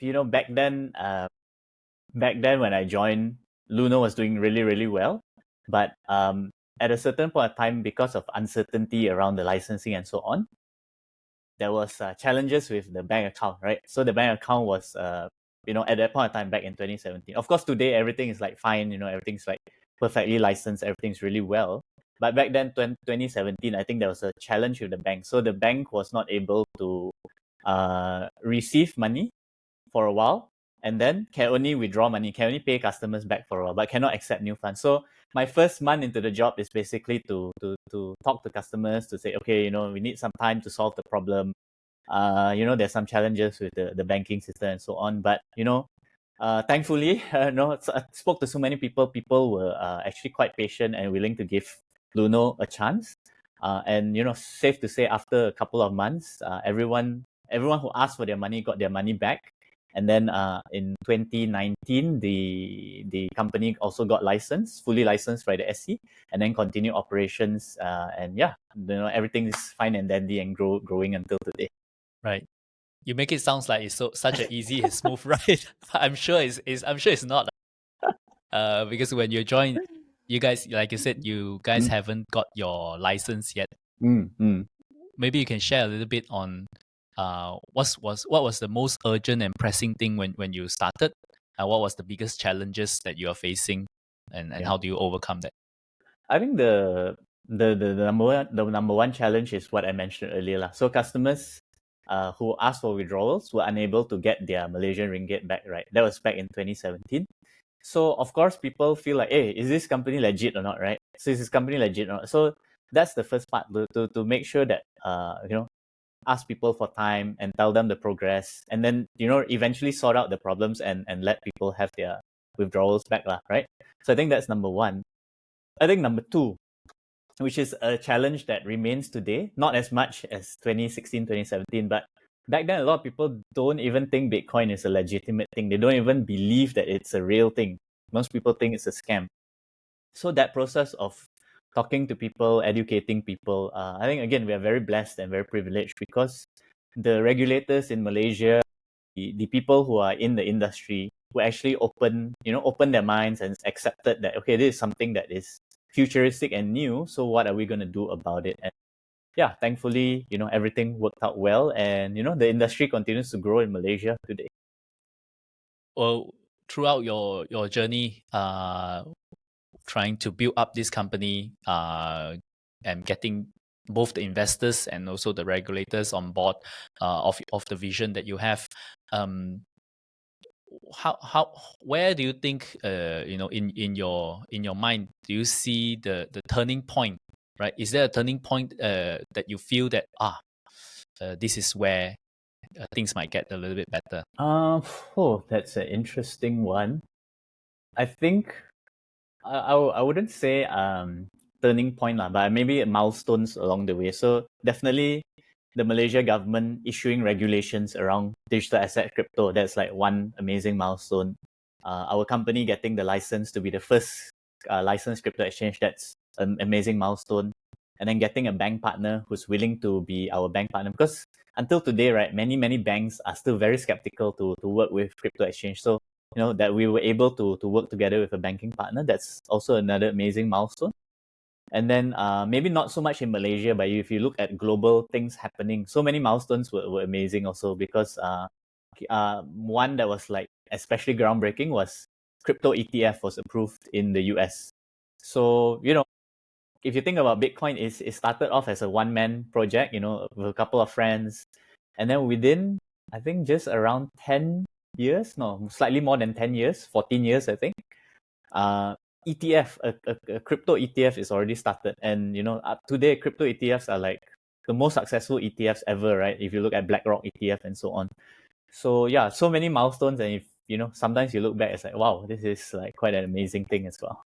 back then when I joined, Luno was doing really, really well. But at a certain point of time, because of uncertainty around the licensing and so on, there was challenges with the bank account, right? So the bank account was, at that point of time back in 2017. Of course, today everything is like fine, everything's like perfectly licensed, everything's really well. But back then, 2017, I think there was a challenge with the bank. So the bank was not able to receive money for a while, and then can only withdraw money, can only pay customers back for a while, but cannot accept new funds. So my first month into the job is basically to talk to customers to say, okay, we need some time to solve the problem. There's some challenges with the banking system and so on. But thankfully, I spoke to so many people. People were actually quite patient and willing to give Luno a chance. And safe to say, after a couple of months, everyone who asked for their money got their money back. And then in 2019, the company also got licensed, fully licensed by the SC, and then continue operations. And everything is fine and dandy and growing until today. Right. You make it sound like it's such an easy and smooth ride. I'm sure it's not. Because when you join, you guys, like you said, you guys haven't got your license yet. Maybe you can share a little bit on what was the most urgent and pressing thing when you started? What was the biggest challenges that you are facing, and how do you overcome that? I think the number one challenge is what I mentioned earlier. So customers who asked for withdrawals were unable to get their Malaysian ringgit back, right? That was back in 2017. So of course people feel like, hey, is this company legit or not, right? So is this company legit or not? So that's the first part, to make sure that ask people for time and tell them the progress, and then eventually sort out the problems and let people have their withdrawals back, right? So I think that's number one. I think number two, which is a challenge that remains today, not as much as 2016, 2017, but back then a lot of people don't even think Bitcoin is a legitimate thing. They don't even believe that it's a real thing. Most people think it's a scam. So that process of talking to people, educating people, I think again we are very blessed and very privileged, because the regulators in Malaysia, the people who are in the industry, who actually open their minds and accepted that, okay, this is something that is futuristic and new, so what are we going to do about it? And thankfully, everything worked out well, and the industry continues to grow in Malaysia today. Well, throughout your journey, trying to build up this company, and getting both the investors and also the regulators on board of the vision that you have, where do you think, in your mind, do you see the turning point, right? Is there a turning point that you feel that this is where things might get a little bit better? That's an interesting one. I think I wouldn't say turning point lah, but maybe milestones along the way. So definitely the Malaysia government issuing regulations around digital asset crypto. That's like one amazing milestone. Our company getting the license to be the first licensed crypto exchange. That's an amazing milestone. And then getting a bank partner who's willing to be our bank partner, because until today, right, many banks are still very skeptical to work with crypto exchange. So that we were able to work together with a banking partner, that's also another amazing milestone. And then maybe not so much in Malaysia, but if you look at global things happening, so many milestones were amazing also, because one that was like especially groundbreaking was crypto ETF was approved in the US. So, if you think about Bitcoin, it started off as a one-man project, with a couple of friends. And then within, I think, just around 10 years, no, slightly more than 10 years, 14 years, I think, ETF, a crypto ETF is already started. And, today, crypto ETFs are like the most successful ETFs ever, right? If you look at BlackRock ETF and so on. So, so many milestones. And if, sometimes you look back, it's like, wow, this is like quite an amazing thing as well.